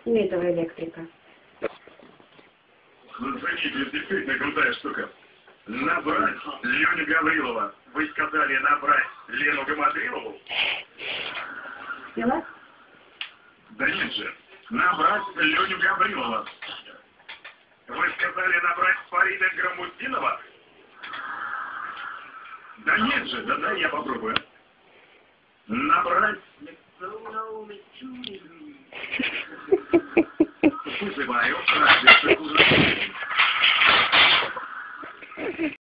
И этого электрика. Звоните, действительно крутая штука. Набрать Леню Гаврилова. Вы сказали набрать Лену Гамадрилову? Села? Да нет же. Набрать Леню Гаврилова. Вы сказали набрать Фарида Грамудинова? Да нет же. Да я попробую. Набрать... Вызываю радио.